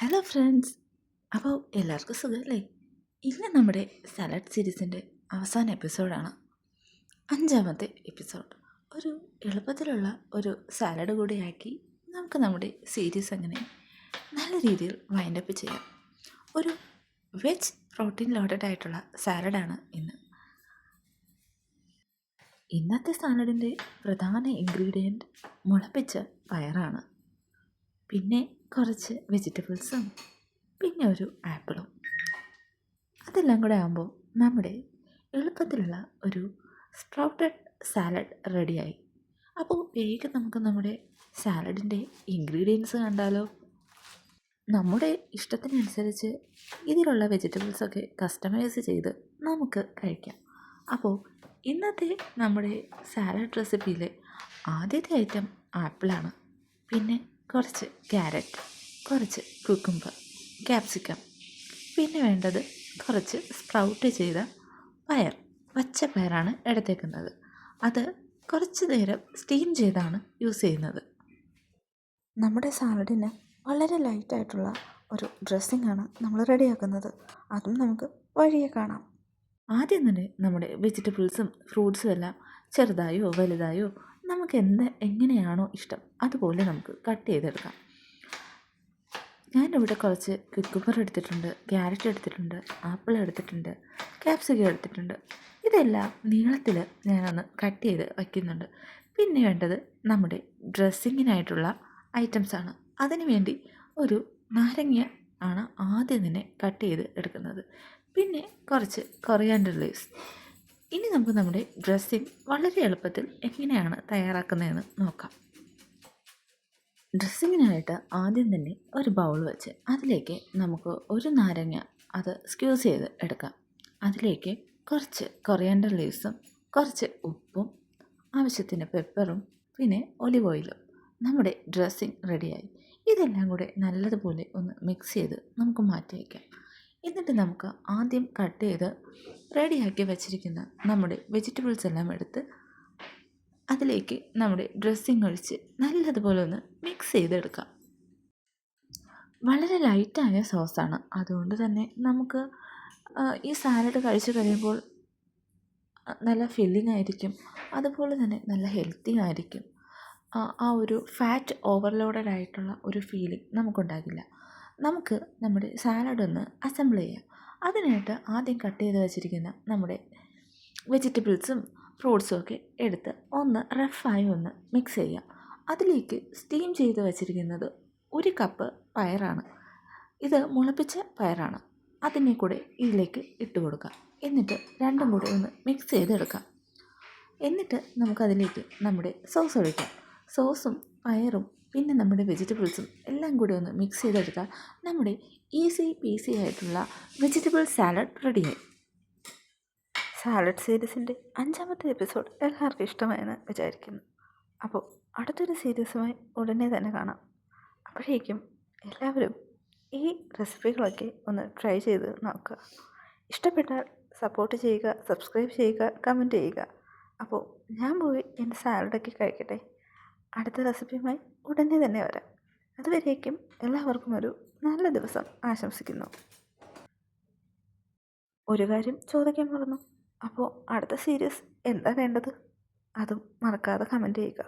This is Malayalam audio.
ഹലോ ഫ്രണ്ട്സ്, അപ്പോൾ എല്ലാവർക്കും സുഖമല്ലേ? ഇന്ന് നമ്മുടെ സാലഡ് സീരീസിൻ്റെ അവസാന എപ്പിസോഡാണ്, 5ാമത്തെ എപ്പിസോഡ്. ഒരു എളുപ്പത്തിലുള്ള ഒരു സാലഡ് കൂടിയാക്കി നമുക്ക് നമ്മുടെ സീരീസ് അങ്ങനെ നല്ല രീതിയിൽ വൈൻഡപ്പ് ചെയ്യാം. ഒരു വെജ് പ്രോട്ടീൻ ലോഡഡ് ആയിട്ടുള്ള സാലഡാണ് ഇന്നത്തെ സാലഡിൻ്റെ പ്രധാന ഇൻഗ്രീഡിയൻറ്റ് മുളപ്പിച്ച പയറാണ്. പിന്നെ കുറച്ച് വെജിറ്റബിൾസും പിന്നെ ഒരു ആപ്പിളും. അതെല്ലാം കൂടെ ആകുമ്പോൾ നമ്മുടെ എളുപ്പത്തിലുള്ള ഒരു സ്പ്രൗട്ടഡ് സാലഡ് റെഡിയായി. അപ്പോൾ വേഗം നമുക്ക് നമ്മുടെ സാലഡിൻ്റെ ഇൻഗ്രീഡിയൻസ് കണ്ടാലോ? നമ്മുടെ ഇഷ്ടത്തിനനുസരിച്ച് ഇതിലുള്ള വെജിറ്റബിൾസൊക്കെ കസ്റ്റമൈസ് ചെയ്ത് നമുക്ക് കഴിക്കാം. അപ്പോൾ ഇന്നത്തെ നമ്മുടെ സാലഡ് റെസിപ്പിയിലെ ആദ്യത്തെ ഐറ്റം ആപ്പിളാണ്. പിന്നെ കുറച്ച് ക്യാരറ്റ്, കുറച്ച് കുക്കുംബർ, ക്യാപ്സിക്കം, പിന്നെ വേണ്ടത് കുറച്ച് സ്പ്രൗട്ട് ചെയ്ത പച്ച പയറാണ് എടുത്തേക്കുന്നത്. അത് കുറച്ച് നേരം സ്റ്റീം ചെയ്താണ് യൂസ് ചെയ്യുന്നത്. നമ്മുടെ സാലഡിന് വളരെ ലൈറ്റായിട്ടുള്ള ഒരു ഡ്രസ്സിങ്ങാണ് നമ്മൾ റെഡിയാക്കുന്നത്. അതും നമുക്ക് വഴിയെ കാണാം. ആദ്യം തന്നെ നമ്മുടെ വെജിറ്റബിൾസും ഫ്രൂട്ട്സും എല്ലാം ചെറുതായോ വലുതായോ നമുക്ക് എങ്ങനെയാണോ ഇഷ്ടം അതുപോലെ നമുക്ക് കട്ട് ചെയ്തെടുക്കാം. ഞാനിവിടെ കുറച്ച് കുക്കുംബർ എടുത്തിട്ടുണ്ട്, ക്യാരറ്റ് എടുത്തിട്ടുണ്ട്, ആപ്പിൾ എടുത്തിട്ടുണ്ട്, ക്യാപ്സിക്കം എടുത്തിട്ടുണ്ട്. ഇതെല്ലാം നീളത്തിൽ ഞാനൊന്ന് കട്ട് ചെയ്ത് വയ്ക്കുന്നുണ്ട്. പിന്നെ വേണ്ടത് നമ്മുടെ ഡ്രസ്സിങ്ങിനായിട്ടുള്ള ഐറ്റംസാണ്. അതിനു വേണ്ടി ഒരു നാരങ്ങ ആണ് ആദ്യം തന്നെ കട്ട് ചെയ്ത് എടുക്കുന്നത്. പിന്നെ കുറച്ച് കൊറിയാൻഡർ ലീവ്സ്. ഇനി നമുക്ക് നമ്മുടെ ഡ്രസ്സിങ് വളരെ എളുപ്പത്തിൽ എങ്ങനെയാണ് തയ്യാറാക്കുന്നതെന്ന് നോക്കാം. ഡ്രസ്സിങ്ങിനായിട്ട് ആദ്യം തന്നെ ഒരു ബൗൾ വെച്ച് അതിലേക്ക് നമുക്ക് ഒരു നാരങ്ങ അത് സ്ക്യൂസ് ചെയ്ത് എടുക്കാം. അതിലേക്ക് കുറച്ച് കൊറിയാൻഡർ ലീവ്സും കുറച്ച് ഉപ്പും ആവശ്യത്തിന് പെപ്പറും പിന്നെ ഒലിവ് ഓയിലും. നമ്മുടെ ഡ്രസ്സിങ് റെഡിയായി. ഇതെല്ലാം കൂടെ നല്ലതുപോലെ ഒന്ന് മിക്സ് ചെയ്ത് നമുക്ക് മാറ്റി വയ്ക്കാം. എന്നിട്ട് നമുക്ക് ആദ്യം കട്ട് ചെയ്ത് റെഡിയാക്കി വെച്ചിരിക്കുന്ന നമ്മുടെ വെജിറ്റബിൾസ് എല്ലാം എടുത്ത് അതിലേക്ക് നമ്മുടെ ഡ്രസ്സിങ് ഒഴിച്ച് നല്ലതുപോലെ ഒന്ന് മിക്സ് ചെയ്തെടുക്കാം. വളരെ ലൈറ്റായ സോസാണ്, അതുകൊണ്ട് തന്നെ നമുക്ക് ഈ സാലഡ് കഴിച്ച് കഴിയുമ്പോൾ നല്ല ഫില്ലിംഗ് ആയിരിക്കും. അതുപോലെ തന്നെ നല്ല ഹെൽത്തി ആയിരിക്കും. ആ ഒരു ഫാറ്റ് ഓവർലോഡഡ് ആയിട്ടുള്ള ഒരു ഫീലിംഗ് നമുക്കുണ്ടാകില്ല. നമുക്ക് നമ്മുടെ സാലഡ് ഒന്ന് അസംബിൾ ചെയ്യാം. അതിനായിട്ട് ആദ്യം കട്ട് ചെയ്ത് വെച്ചിരിക്കുന്ന നമ്മുടെ വെജിറ്റബിൾസും ഫ്രൂട്ട്സും ഒക്കെ എടുത്ത് ഒന്ന് റഫായി ഒന്ന് മിക്സ് ചെയ്യാം. അതിലേക്ക് സ്റ്റീം ചെയ്ത് വെച്ചിരിക്കുന്നത് 1 കപ്പ് പയറാണ്. ഇത് മുളപ്പിച്ച പയറാണ്. അതിനെ കൂടെ ഇതിലേക്ക് ഇട്ട് കൊടുക്കാം. എന്നിട്ട് രണ്ടും കൂടെ ഒന്ന് മിക്സ് ചെയ്തെടുക്കാം. എന്നിട്ട് നമുക്കതിലേക്ക് നമ്മുടെ സോസ് ഒഴിക്കാം. സോസും പയറും പിന്നെ നമ്മുടെ വെജിറ്റബിൾസും എല്ലാം കൂടി ഒന്ന് മിക്സ് ചെയ്തെടുത്താൽ നമ്മുടെ ഈസി പീസി ആയിട്ടുള്ള വെജിറ്റബിൾ സാലഡ് റെഡിയായി. സാലഡ് സീരീസിൻ്റെ 5ാമത്തെ എപ്പിസോഡ് എല്ലാവർക്കും ഇഷ്ടമായെന്ന് വിചാരിക്കുന്നു. അപ്പോൾ അടുത്തൊരു സീരീസുമായി ഉടനെ തന്നെ കാണാം. അപ്പോഴേക്കും എല്ലാവരും ഈ റെസിപ്പികളൊക്കെ ഒന്ന് ട്രൈ ചെയ്ത് നോക്കുക. ഇഷ്ടപ്പെട്ടാൽ സപ്പോർട്ട് ചെയ്യുക, സബ്സ്ക്രൈബ് ചെയ്യുക, കമൻറ്റ് ചെയ്യുക. അപ്പോൾ ഞാൻ പോയി എൻ്റെ സാലഡൊക്കെ കഴിക്കട്ടെ. അടുത്ത റെസിപ്പിയുമായി ഉടനെ തന്നെ വരാം. അതുവരേക്കും എല്ലാവർക്കും ഒരു നല്ല ദിവസം ആശംസിക്കുന്നു. ഒരു കാര്യം ചോദിക്കാൻ മറന്നു. അപ്പോൾ അടുത്ത സീരീസ് എന്താ വേണ്ടത്? അതും മറക്കാതെ കമൻറ്റ് ചെയ്യുക.